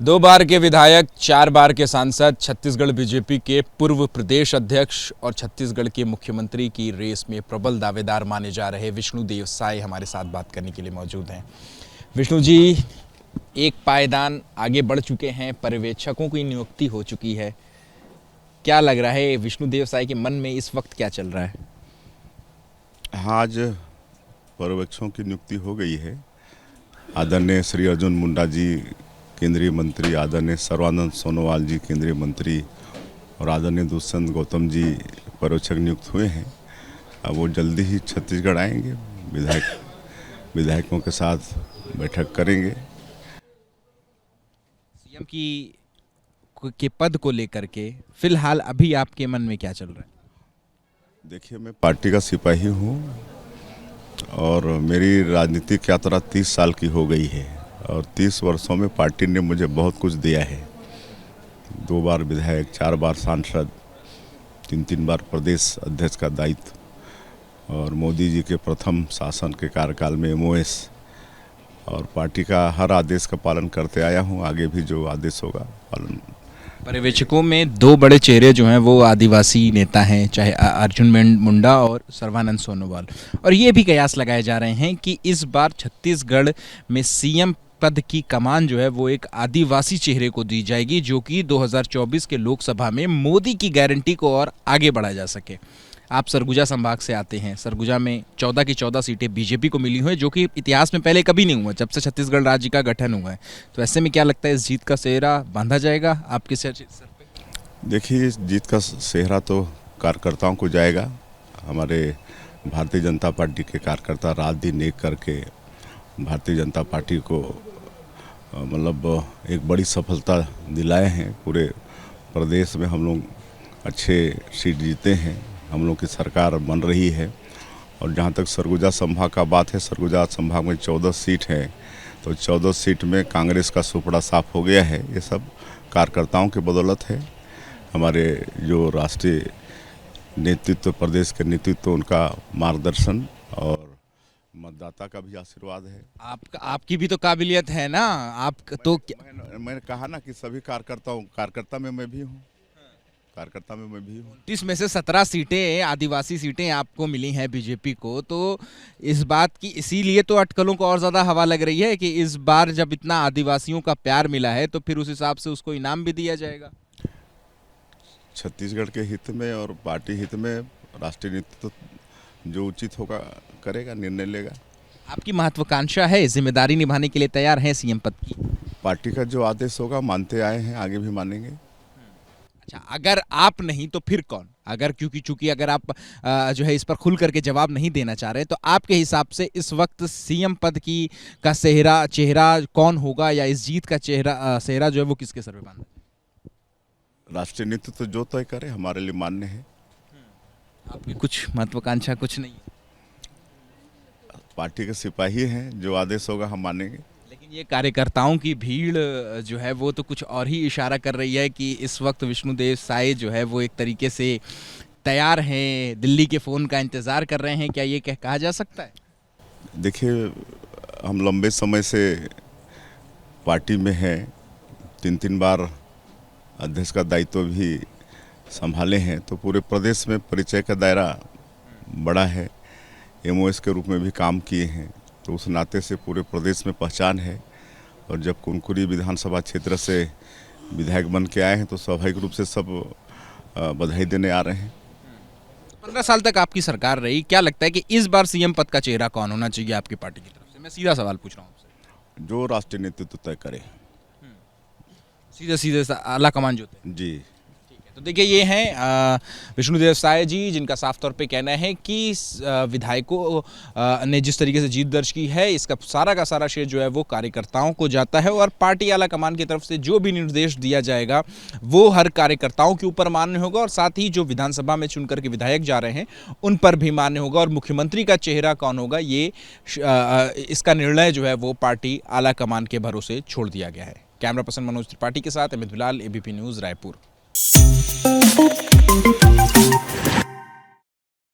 दो बार के विधायक, 4 बार के सांसद, छत्तीसगढ़ बीजेपी के पूर्व प्रदेश अध्यक्ष और छत्तीसगढ़ के मुख्यमंत्री की रेस में प्रबल दावेदार माने जा रहे विष्णुदेव साय हमारे साथ बात करने के लिए मौजूद हैं। विष्णु जी, एक पायदान आगे बढ़ चुके हैं, पर्यवेक्षकों की नियुक्ति हो चुकी है। क्या लग रहा है विष्णुदेव साय के मन में इस वक्त क्या चल रहा है? हाँ, आज पर्यवेक्षकों की नियुक्ति हो गई है। आदरणीय श्री अर्जुन मुंडा जी केंद्रीय मंत्री, आदरणीय सर्बानंद सोनोवाल जी केंद्रीय मंत्री और आदरणीय दुष्यंत गौतम जी पर्यवेक्षक नियुक्त हुए हैं। अब वो जल्दी ही छत्तीसगढ़ आएंगे, विधायकों के साथ बैठक करेंगे। सीएम के पद को लेकर के फिलहाल अभी आपके मन में क्या चल रहा है? देखिए, मैं पार्टी का सिपाही हूँ और मेरी राजनीतिक यात्रा 30 साल की हो गई है और 30 वर्षों में पार्टी ने मुझे बहुत कुछ दिया है। 2 बार विधायक, 4 बार सांसद, 3 बार प्रदेश अध्यक्ष का दायित्व और मोदी जी के प्रथम शासन के कार्यकाल में MOS और पार्टी का हर आदेश का पालन करते आया हूँ। आगे भी जो आदेश होगा पालन। पर्यवेक्षकों में 2 बड़े चेहरे जो हैं वो आदिवासी नेता हैं, चाहे अर्जुन मुंडा और सर्बानंद सोनोवाल, और ये भी कयास लगाए जा रहे हैं कि इस बार छत्तीसगढ़ में सीएम पद की कमान जो है वो एक आदिवासी चेहरे को दी जाएगी, जो कि 2024 के लोकसभा में मोदी की गारंटी को और आगे बढ़ाया जा सके। आप सरगुजा संभाग से आते हैं। सरगुजा में 14 की 14 सीटें बीजेपी को मिली हुई हैं, जो कि इतिहास में पहले कभी नहीं हुआ जब से छत्तीसगढ़ राज्य का गठन हुआ है। तो ऐसे में क्या लगता है, इस जीत का सेहरा बांधा जाएगा आपके सर पे? देखिए, इस जीत का सेहरा तो कार्यकर्ताओं को जाएगा। हमारे भारतीय जनता पार्टी के कार्यकर्ता रात दिन एक करके भारतीय जनता पार्टी को मतलब एक बड़ी सफलता दिलाए हैं। पूरे प्रदेश में हम लोग अच्छे सीट जीते हैं, हम लोग की सरकार बन रही है। और जहाँ तक सरगुजा संभाग का बात है, सरगुजा संभाग में 14 सीट है, तो 14 सीट में कांग्रेस का सुपड़ा साफ हो गया है। ये सब कार्यकर्ताओं की बदौलत है। हमारे जो राष्ट्रीय नेतृत्व, प्रदेश के नेतृत्व, उनका मार्गदर्शन और मतदाता का भी आशीर्वाद है। आपकी भी तो काबिलियत है ना। आप तो मैंने कहा ना कि सभी कार्यकर्ता में मैं भी हूँ। 30 में से 17 सीटें आदिवासी सीटें आपको मिली हैं बीजेपी को, तो इस बात की इसीलिए तो अटकलों को और ज़्यादा हवा लग रही है कि इस बार जब इतना आदिवासियों का प्यार मिला है तो फिर उस हिसाब से उसको इनाम भी दिया जाएगा। छत्तीसगढ़ के हित में और पार्टी हित में राष्ट्रीय नेतृत्व जो उचित होगा करेगा, निर्णय लेगा। आपकी महत्वाकांक्षा है, जिम्मेदारी निभाने के लिए तैयार हैं सीएम पद की? पार्टी का जो आदेश होगा मानते आए हैं, आगे भी मानेंगे। अच्छा, अगर आप नहीं तो फिर कौन? अगर चूंकि अगर आप जो है इस पर खुल करके जवाब नहीं देना चाह रहे, तो आपके हिसाब से इस वक्त सीएम पद की का चेहरा कौन होगा, या इस जीत का सेहरा जो है वो किसके सर पे बांधा? राष्ट्रीय नेतृत्व जो तय करे हमारे लिए मान्य है। आपकी कुछ महत्वाकांक्षा कुछ नहीं? पार्टी के सिपाही हैं, जो आदेश होगा हम मानेंगे। लेकिन ये कार्यकर्ताओं की भीड़ जो है वो तो कुछ और ही इशारा कर रही है कि इस वक्त विष्णुदेव साय जो है वो एक तरीके से तैयार हैं, दिल्ली के फ़ोन का इंतज़ार कर रहे हैं। क्या ये कहा जा सकता है? देखिए, हम लंबे समय से पार्टी में हैं, 3 बार अध्यक्ष का दायित्व भी संभाले हैं, तो पूरे प्रदेश में परिचय का दायरा बड़ा है। MOS के रूप में भी काम किए हैं, तो उस नाते से पूरे प्रदेश में पहचान है। और जब कुनकुरी विधानसभा क्षेत्र से विधायक बन के आए हैं तो स्वाभाविक रूप से सब बधाई देने आ रहे हैं। 15 साल तक आपकी सरकार रही, क्या लगता है कि इस बार सीएम पद का चेहरा कौन होना चाहिए आपकी पार्टी की तरफ से? मैं सीधा सवाल पूछ रहा हूँ आपसे। जो राष्ट्रीय नेतृत्व तय करे, सीधे आला कमान जो थे। जी। तो देखिए, ये हैं विष्णुदेव साय जी, जिनका साफ तौर पे कहना है कि विधायकों ने जिस तरीके से जीत दर्ज की है, इसका सारा का सारा श्रेय जो है वो कार्यकर्ताओं को जाता है, और पार्टी आला कमान की तरफ से जो भी निर्देश दिया जाएगा वो हर कार्यकर्ताओं के ऊपर मान्य होगा, और साथ ही जो विधानसभा में चुन करके विधायक जा रहे हैं उन पर भी मान्य होगा। और मुख्यमंत्री का चेहरा कौन होगा, ये इसका निर्णय जो है वो पार्टी आला कमान के भरोसे छोड़ दिया गया है। कैमरा पर्सन मनोज त्रिपाठी के साथ अमित बिलाल, ABP न्यूज़, रायपुर।